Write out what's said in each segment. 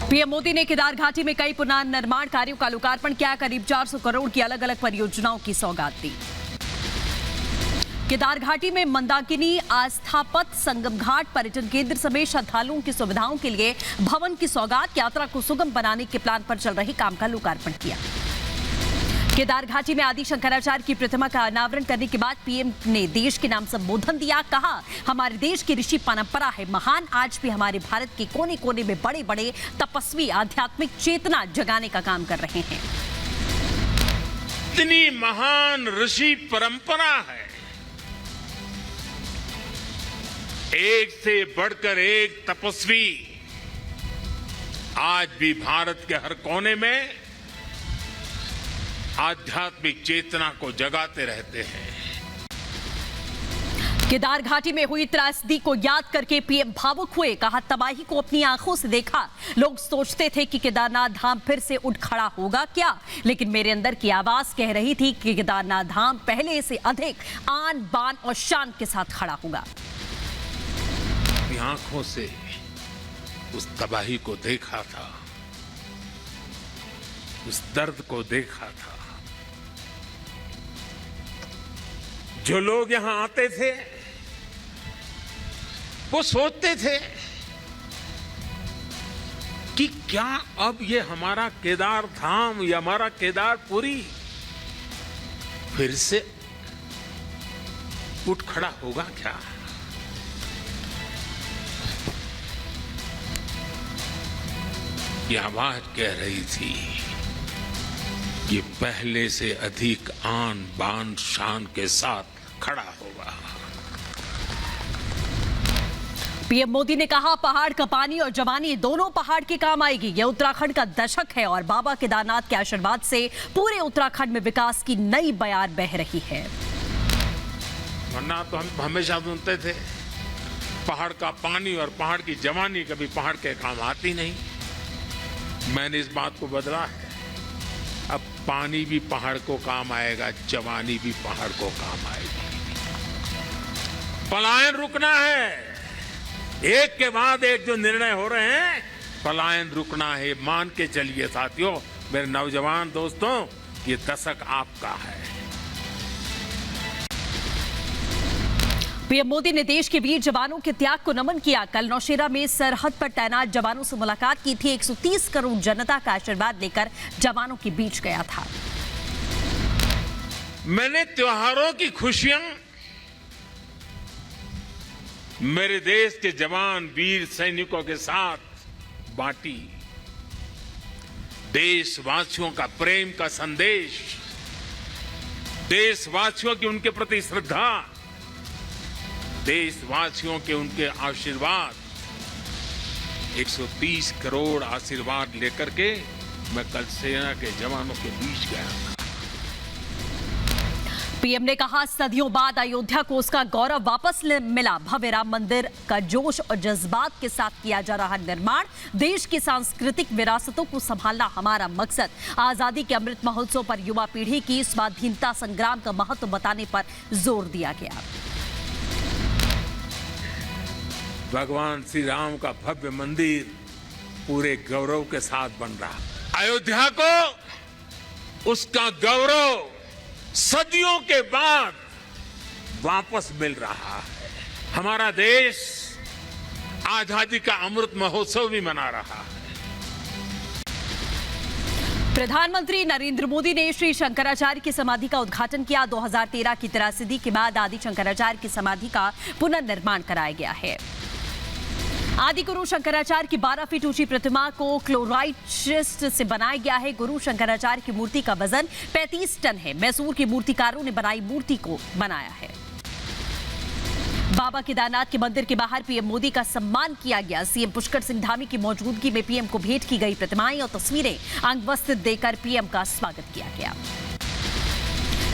PM Modi ने केदार घाटी में कई पुनर्निर्माण कार्यों का लोकार्पण किया। करीब 400 करोड़ की अलग अलग परियोजनाओं की सौगात दी। केदार घाटी में मंदाकिनी आस्था पथ, संगम घाट, पर्यटन केंद्र समेत श्रद्धालुओं की सुविधाओं के लिए भवन की सौगात, यात्रा को सुगम बनाने के प्लान पर चल रहे काम का लोकार्पण किया। केदार घाटी में आदि शंकराचार्य की प्रतिमा का अनावरण करने के बाद पीएम ने देश के नाम संबोधन दिया। कहा, हमारे देश की ऋषि परंपरा है महान। आज भी हमारे भारत के कोने कोने में बड़े बड़े तपस्वी आध्यात्मिक चेतना जगाने का काम कर रहे हैं। इतनी महान ऋषि परंपरा है, एक से बढ़कर एक तपस्वी आज भी भारत के हर कोने में आध्यात्मिक चेतना को जगाते रहते हैं। केदार घाटी में हुई त्रासदी को याद करके पीएम भावुक हुए। कहा, तबाही को अपनी आंखों से देखा। लोग सोचते थे कि केदारनाथ धाम फिर से उठ खड़ा होगा क्या, लेकिन मेरे अंदर की आवाज कह रही थी कि केदारनाथ धाम पहले से अधिक आन बान और शान के साथ खड़ा होगा। अपनी आंखों से उस तबाही को देखा था, उस दर्द को देखा था। जो लोग यहां आते थे वो सोचते थे कि क्या अब ये हमारा केदार धाम या हमारा केदारपुरी फिर से उठ खड़ा होगा क्या। ये आवाज कह रही थी ये पहले से अधिक आन बान शान के साथ खड़ा होगा। पीएम मोदी ने कहा, पहाड़ का पानी और जवानी दोनों पहाड़ के काम आएगी। यह उत्तराखंड का दशक है और बाबा केदारनाथ के आशीर्वाद से पूरे उत्तराखंड में विकास की नई बयार बह रही है। वरना तो हम हमेशा सुनते थे पहाड़ का पानी और पहाड़ की जवानी कभी पहाड़ के काम आती नहीं। मैंने इस बात को बदला है। अब पानी भी पहाड़ को काम आएगा, जवानी भी पहाड़ को काम आएगी। पलायन रुकना है। एक के बाद एक जो निर्णय हो रहे हैं, पलायन रुकना है। मान के चलिए साथियों, मेरे नौजवान दोस्तों, ये दशक आपका है। पीएम मोदी ने देश के वीर जवानों के त्याग को नमन किया। कल नौशेरा में सरहद पर तैनात जवानों से मुलाकात की थी। 130 करोड़ जनता का आशीर्वाद लेकर जवानों के बीच गया था। मैंने त्योहारों की खुशियां मेरे देश के जवान वीर सैनिकों के साथ बांटी। देशवासियों का प्रेम का संदेश, देशवासियों की उनके प्रति श्रद्धा, देशवासियों के उनके आशीर्वाद, 130 करोड़ आशीर्वाद लेकर के मैं कल सेना के जवानों के बीच गया था। पीएम ने कहा, सदियों बाद अयोध्या को उसका गौरव वापस मिला। भव्य राम मंदिर का जोश और जज्बात के साथ किया जा रहा निर्माण। देश की सांस्कृतिक विरासतों को संभालना हमारा मकसद। आजादी के अमृत महोत्सव पर युवा पीढ़ी की स्वाधीनता संग्राम का महत्व बताने पर जोर दिया गया। भगवान श्री राम का भव्य मंदिर पूरे गौरव के साथ बन रहा। अयोध्या को उसका गौरव सदियों के बाद वापस मिल रहा है। हमारा देश आजादी का अमृत महोत्सव भी मना रहा है। प्रधानमंत्री नरेंद्र मोदी ने श्री शंकराचार्य की समाधि का उद्घाटन किया। 2013 की त्रासदी के बाद आदि शंकराचार्य की समाधि का पुनर्निर्माण कराया गया है। आदि गुरु शंकराचार्य की 12 फीट ऊंची प्रतिमा को क्लोराइट शिस्ट से बनाया गया है। गुरु शंकराचार्य की मूर्ति का वजन 35 टन है। मैसूर के मूर्तिकारों ने बनाई मूर्ति को बनाया है। बाबा केदारनाथ के मंदिर के बाहर पीएम मोदी का सम्मान किया गया। सीएम पुष्कर सिंह धामी की मौजूदगी में पीएम को भेंट की गई प्रतिमाएं और तस्वीरें अंगवस्त्र देकर पीएम का स्वागत किया गया।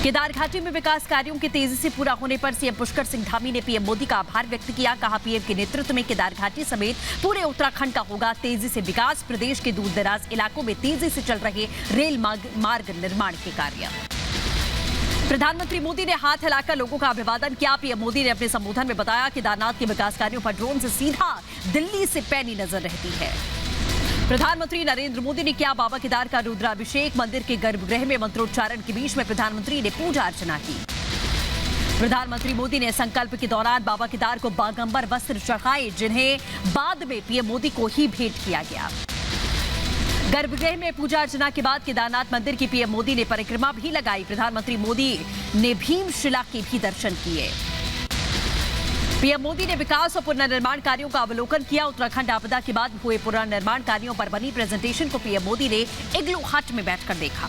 केदार घाटी में विकास कार्यों के तेजी से पूरा होने पर सीएम पुष्कर सिंह धामी ने पीएम मोदी का आभार व्यक्त किया। कहा, पीएम के नेतृत्व में केदार घाटी समेत पूरे उत्तराखंड का होगा तेजी से विकास। प्रदेश के दूर दराज इलाकों में तेजी से चल रहे रेल मार्ग निर्माण के कार्य। प्रधानमंत्री मोदी ने हाथ हिलाकर लोगों का अभिवादन किया। पीएम मोदी ने अपने संबोधन में बताया, केदारनाथ के विकास कार्यों पर ड्रोन से सीधा दिल्ली से पैनी नजर रहती है। प्रधानमंत्री नरेंद्र मोदी ने किया बाबा केदार का रुद्राभिषेक। मंदिर के गर्भगृह में मंत्रोच्चारण के बीच में प्रधानमंत्री ने पूजा अर्चना की। प्रधानमंत्री मोदी ने संकल्प के दौरान बाबा केदार को बागंबर वस्त्र चढ़ाए, जिन्हें बाद में पीएम मोदी को ही भेंट किया गया। गर्भगृह में पूजा अर्चना के बाद केदारनाथ मंदिर की पीएम मोदी ने परिक्रमा भी लगाई। प्रधानमंत्री मोदी ने भीमशिला के भी दर्शन किए। पीएम मोदी ने विकास और पुनर्निर्माण कार्यों का अवलोकन किया। उत्तराखंड आपदा के बाद हुए पुनर्निर्माण कार्यों पर बनी प्रेजेंटेशन को पीएम मोदी ने इग्लू हट में बैठकर देखा।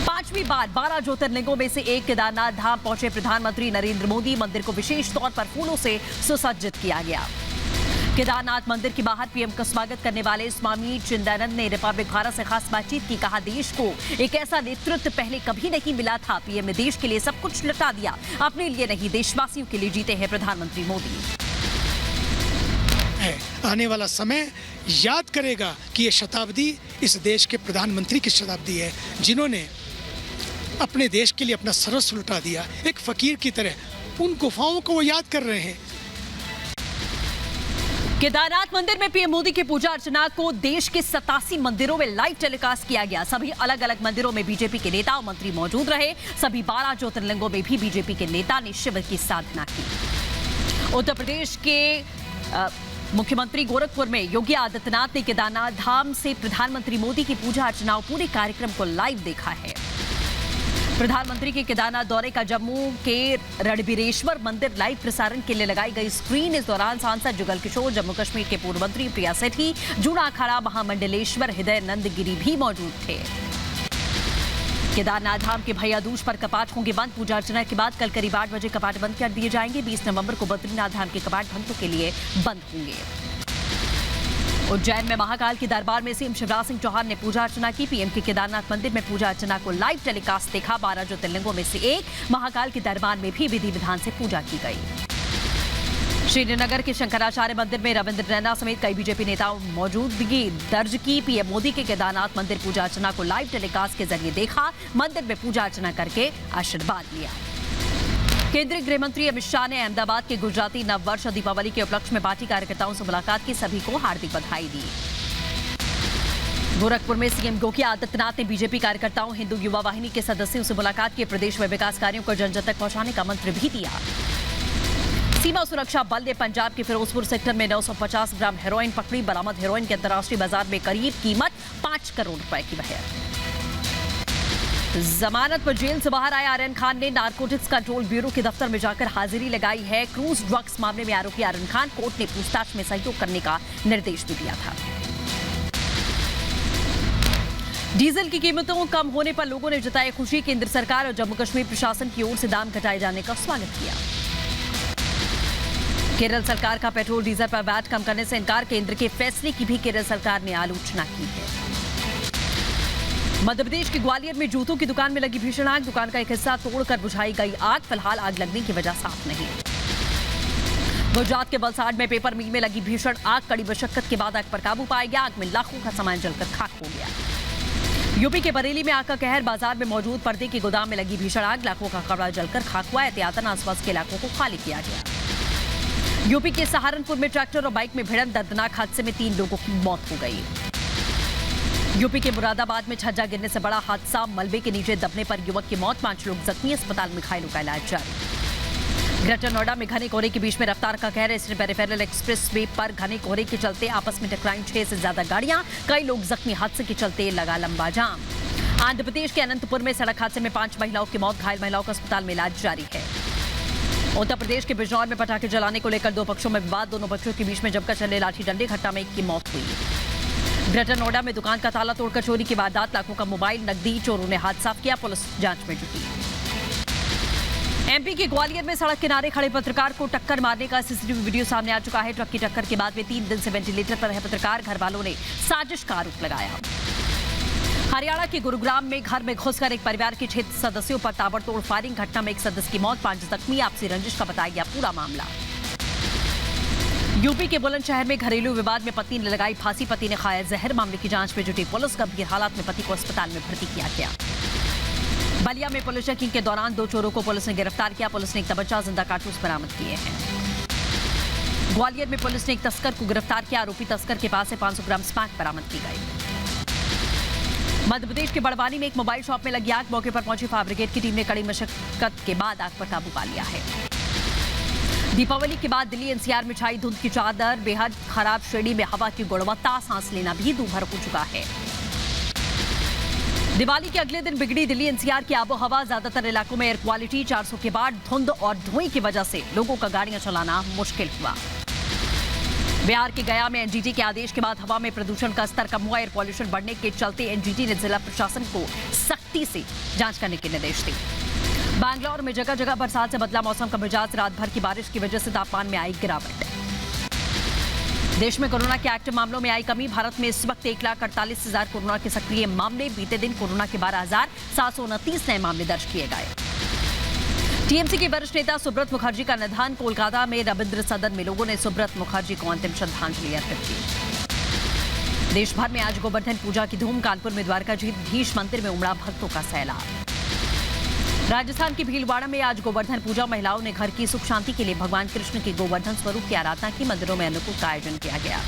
5वीं बार 12 ज्योतिर्लिंगों में से एक केदारनाथ धाम पहुंचे प्रधानमंत्री नरेंद्र मोदी। मंदिर को विशेष तौर पर फूलों से सुसज्जित किया गया। केदारनाथ मंदिर के बाहर पीएम का स्वागत करने वाले स्वामी चिदानंद ने रिपब्लिक भारत से खास बातचीत की। कहा, देश को एक ऐसा नेतृत्व पहले कभी नहीं मिला था। पीएम ने देश के लिए सब कुछ लुटा दिया, अपने लिए नहीं देशवासियों के लिए जीते हैं प्रधानमंत्री मोदी। आने वाला समय याद करेगा कि ये शताब्दी इस देश के प्रधानमंत्री की शताब्दी है, जिन्होंने अपने देश के लिए अपना सर्वस्व लुटा दिया। एक फकीर की तरह उन गुफाओं को वो याद कर रहे हैं। केदारनाथ मंदिर में पीएम मोदी की पूजा अर्चना को देश के 87 मंदिरों में लाइव टेलीकास्ट किया गया। सभी अलग अलग मंदिरों में बीजेपी के नेता और मंत्री मौजूद रहे। सभी 12 ज्योतिर्लिंगों में भी बीजेपी के नेता ने शिव की साधना की। उत्तर प्रदेश के मुख्यमंत्री गोरखपुर में योगी आदित्यनाथ ने केदारनाथ धाम से प्रधानमंत्री मोदी की पूजा अर्चना और पूरे कार्यक्रम को लाइव देखा है। प्रधानमंत्री के केदारनाथ दौरे का जम्मू के रणबीरेश्वर मंदिर लाइव प्रसारण के लिए लगाई गई स्क्रीन। इस दौरान सांसद जुगल किशोर, जम्मू कश्मीर के पूर्व मंत्री प्रिया सेठी, जूना अखाड़ा महामंडलेश्वर हृदय नंद गिरी भी मौजूद थे। केदारनाथ धाम के भैया दूज पर कपाट होंगे बंद। पूजा अर्चना के बाद कल करीब 8 बजे कपाट बंद कर दिए जाएंगे। 20 नवंबर को बद्रीनाथ धाम के कपाट भक्तों के लिए बंद होंगे। उज्जैन में महाकाल के दरबार में सीएम शिवराज सिंह चौहान ने पूजा अर्चना की। पीएम के केदारनाथ मंदिर में पूजा अर्चना को लाइव टेलीकास्ट देखा। 12 ज्योतिर्लिंगों में से एक महाकाल के दरबार में भी विधि विधान से पूजा की गई। श्रीनगर के शंकराचार्य मंदिर में रविंद्र रैना समेत कई बीजेपी नेताओं मौजूदगी दर्ज की। पीएम मोदी के केदारनाथ मंदिर पूजा अर्चना को लाइव टेलीकास्ट के जरिए देखा। मंदिर में पूजा अर्चना करके आशीर्वाद लिया। केंद्रीय गृह मंत्री अमित शाह ने अहमदाबाद के गुजराती नववर्ष और दीपावली के उपलक्ष्य में पार्टी कार्यकर्ताओं से मुलाकात की। सभी को हार्दिक बधाई दी। गोरखपुर में सीएम योगी आदित्यनाथ ने बीजेपी कार्यकर्ताओं, हिंदू युवा वाहिनी के सदस्यों से मुलाकात की। प्रदेश में विकास कार्यों को जन जन तक पहुंचाने का मंत्र भी दिया। सीमा सुरक्षा बल ने पंजाब के फिरोजपुर सेक्टर में 950 ग्राम हेरोइन पकड़ी। बरामद हेरोइन की अंतर्राष्ट्रीय बाजार में करीब कीमत 5 करोड़ रुपए की है। जमानत पर जेल से बाहर आए आर्यन खान ने नारकोटिक्स कंट्रोल ब्यूरो के दफ्तर में जाकर हाजिरी लगाई है। क्रूज ड्रग्स मामले में आरोपी आर्यन खान कोर्ट ने पूछताछ में सहयोग करने का निर्देश भी दिया था। डीजल की कीमतों कम होने पर लोगों ने जताई खुशी। केंद्र सरकार और जम्मू कश्मीर प्रशासन की ओर से दाम घटाए जाने का स्वागत किया। केरल सरकार का पेट्रोल डीजल पर वैट कम करने से इनकार। केंद्र के फैसले की भी केरल सरकार ने आलोचना की है। मध्य प्रदेश के ग्वालियर में जूतों की दुकान में लगी भीषण आग। दुकान का एक हिस्सा तोड़कर बुझाई गई आग। फिलहाल आग लगने की वजह साफ नहीं। गुजरात के वलसाड में पेपर मिल में लगी भीषण आग। कड़ी मशक्कत के बाद आग पर काबू पाया गया। आग में लाखों का सामान जलकर खाक हो गया। यूपी के बरेली में आग का कहर। बाजार में मौजूद पर्दे के गोदाम में लगी भीषण आग। लाखों का कपड़ा जलकर खाक हुआ। एहतियातन आसपास के इलाकों को खाली किया गया। यूपी के सहारनपुर में ट्रैक्टर और बाइक में भिड़ंत। दर्दनाक हादसे में 3 लोगों की मौत हो गई। यूपी के मुरादाबाद में छज्जा गिरने से बड़ा हादसा। मलबे के नीचे दबने पर युवक की मौत। 5 लोग जख्मी। अस्पताल में घायलों का इलाज जारी। ग्रेटर नोएडा में घने कोहरे के बीच में रफ्तार का कहर। ईस्टर्न पेरिफेरल एक्सप्रेस वे पर घने कोहरे के चलते आपस में टकराई 6 से ज्यादा गाड़ियां। कई लोग जख्मी। हादसे के चलते लगा लंबा जाम। आंध्र प्रदेश के अनंतपुर में सड़क हादसे में 5 महिलाओं की मौत। घायल महिलाओं का अस्पताल में इलाज जारी है। उत्तर प्रदेश के बिजनौर में पटाखे जलाने को लेकर 2 पक्षों में विवाद। दोनों पक्षों के बीच में जमकर चले लाठी डंडे। घटना में 1 की मौत हुई। ग्रेटर नोएडा में दुकान का ताला तोड़कर चोरी की वारदात। लाखों का मोबाइल, नकदी। चोरों ने हाथ साफ किया। पुलिस जांच में जुटी। एमपी के ग्वालियर में सड़क किनारे खड़े पत्रकार को टक्कर मारने का सीसीटीवी वीडियो सामने आ चुका है। ट्रक की टक्कर के बाद में 3 दिन से वेंटिलेटर पर है पत्रकार। घर वालों ने साजिश का आरोप लगाया। हरियाणा के गुरुग्राम में घर में घुसकर एक परिवार के 6 सदस्यों पर ताबड़तोड़ फायरिंग। घटना में 1 सदस्य की मौत, 5 जख्मी। आपसी रंजिश का बताया गया पूरा मामला। यूपी के बुलंदशहर में घरेलू विवाद में पत्नी ने लगाई फांसी। पति ने खाया जहर। मामले की जांच में जुटी पुलिस। गंभीर हालात में पति को अस्पताल में भर्ती किया गया। बलिया में पुलिस चेकिंग के दौरान 2 चोरों को पुलिस ने गिरफ्तार किया। पुलिस ने एक तबच्चा, जिंदा कारतूस बरामद किए हैं। ग्वालियर में पुलिस ने एक तस्कर को गिरफ्तार किया। आरोपी तस्कर के पास से 500 ग्राम स्मैक बरामद की गई। मध्य प्रदेश के बड़वानी में एक मोबाइल शॉप में लगी आग। मौके पर पहुंची फायर ब्रिगेड की टीम ने कड़ी मशक्कत के बाद आग पर काबू पा लिया है। दीपावली के बाद दिल्ली एनसीआर में छाई धुंध की चादर। बेहद खराब श्रेणी में हवा की गुणवत्ता, सांस लेना भी दूभर हो चुका है। दिवाली के अगले दिन बिगड़ी दिल्ली एनसीआर की आबोहवा। ज्यादातर इलाकों में एयर क्वालिटी 400 के बाद धुंध और धुएं की वजह से लोगों का गाड़ियां चलाना मुश्किल हुआ। बिहार के गया में एनजीटी के आदेश के बाद हवा में प्रदूषण का स्तर कम हुआ। एयर पॉल्यूशन बढ़ने के चलते एनजीटी ने जिला प्रशासन को सख्ती से जांच करने के निर्देश दिए। बैंगलोर में जगह जगह बरसात से बदला मौसम का मिजाज। रात भर की बारिश की वजह से तापमान में आई गिरावट। देश में कोरोना के एक्टिव मामलों में आई कमी। भारत में इस वक्त 1,48,000 कोरोना के सक्रिय मामले। बीते दिन कोरोना के 12,729 नए मामले दर्ज किए गए। टीएमसी के वरिष्ठ नेता सुब्रत मुखर्जी का निधन। कोलकाता में रविंद्र सदन में लोगों ने सुब्रत मुखर्जी को अंतिम श्रद्धांजलि अर्पित की। देश भर में आज गोवर्धन पूजा की धूम। कानपुर में द्वारकाधीश मंदिर में उमड़ा भक्तों का सैलाब। राजस्थान के भीलवाड़ा में आज गोवर्धन पूजा। महिलाओं ने घर की सुख शांति के लिए भगवान कृष्ण के गोवर्धन स्वरूप की आराधना की। मंदिरों में अन्नकूट का आयोजन किया गया।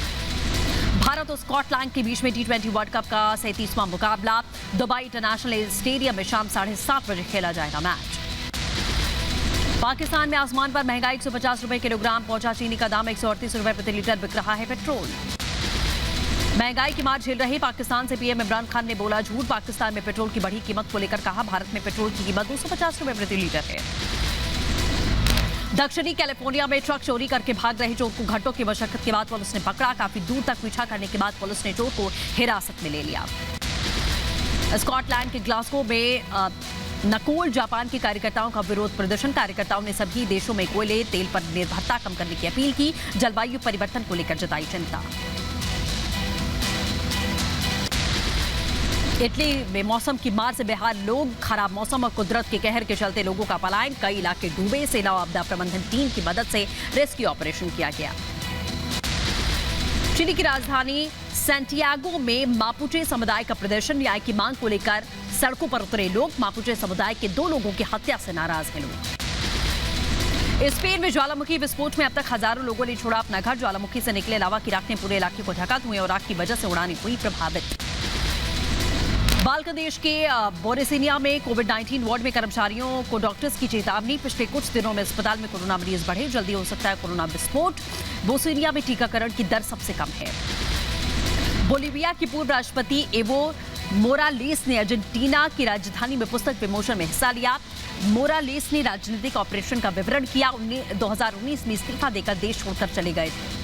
भारत और स्कॉटलैंड के बीच में T20 वर्ल्ड कप का 37वां मुकाबला दुबई इंटरनेशनल स्टेडियम में शाम 7:30 बजे खेला जाएगा मैच। पाकिस्तान में आसमान पर महंगाई 150 रुपए किलोग्राम पहुंचा। चीनी का दाम 138 रुपए प्रति लीटर बिक रहा है। पेट्रोल महंगाई की मार झेल रहे पाकिस्तान से पीएम इमरान खान ने बोला झूठ। पाकिस्तान में पेट्रोल की बढ़ी कीमत को लेकर कहा भारत में पेट्रोल की कीमत 250 रुपए प्रति लीटर है। दक्षिणी कैलिफोर्निया में ट्रक चोरी करके भाग रहे चोर को घंटों की मशक्कत के बाद पुलिस ने पकड़ा। काफी दूर तक पीछा करने के बाद पुलिस ने चोर को हिरासत में ले लिया। स्कॉटलैंड के ग्लासगो में नकोल जापान के कार्यकर्ताओं का विरोध प्रदर्शन। कार्यकर्ताओं ने सभी देशों में कोयले तेल पर निर्भरता कम करने की अपील की। जलवायु परिवर्तन को लेकर जताई चिंता। इटली में मौसम की मार से बेहाल लोग। खराब मौसम और कुदरत के कहर के चलते लोगों का पलायन। कई इलाके डूबे। सेना और आपदा प्रबंधन टीम की मदद से रेस्क्यू ऑपरेशन किया गया। चिली की राजधानी सैंटियागो में मापुचे समुदाय का प्रदर्शन। न्याय की मांग को लेकर सड़कों पर उतरे लोग। मापुचे समुदाय के 2 लोगों की हत्या से नाराज हैं लोग। स्पेन में ज्वालामुखी विस्फोट में अब तक हजारों लोगों ने छोड़ा अपना घर। ज्वालामुखी से निकले लावा की राख ने पूरे इलाके को ढका। धुएं और आग की वजह से उड़ानें हुई प्रभावित। बाल्कदेश के बोरेसिनिया में कोविड-19 वार्ड में कर्मचारियों को डॉक्टर्स की चेतावनी। पिछले कुछ दिनों में अस्पताल में कोरोना मरीज बढ़े। जल्दी हो सकता है कोरोना विस्फोट। बोरेसिनिया में टीकाकरण की दर सबसे कम है। बोलीविया की पूर्व राष्ट्रपति एवो मोरालेस ने अर्जेंटीना की राजधानी में पुस्तक विमोचन में हिस्सा लिया। मोरालेस ने राजनीतिक ऑपरेशन का विवरण किया। 2019 में इस्तीफा देकर देश छोड़कर चले गए थे।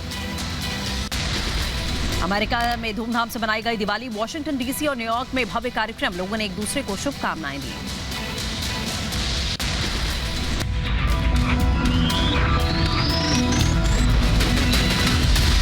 अमेरिका में धूमधाम से मनाई गई दिवाली। वॉशिंगटन डीसी और न्यूयॉर्क में भव्य कार्यक्रम। लोगों ने एक दूसरे को शुभकामनाएं दी।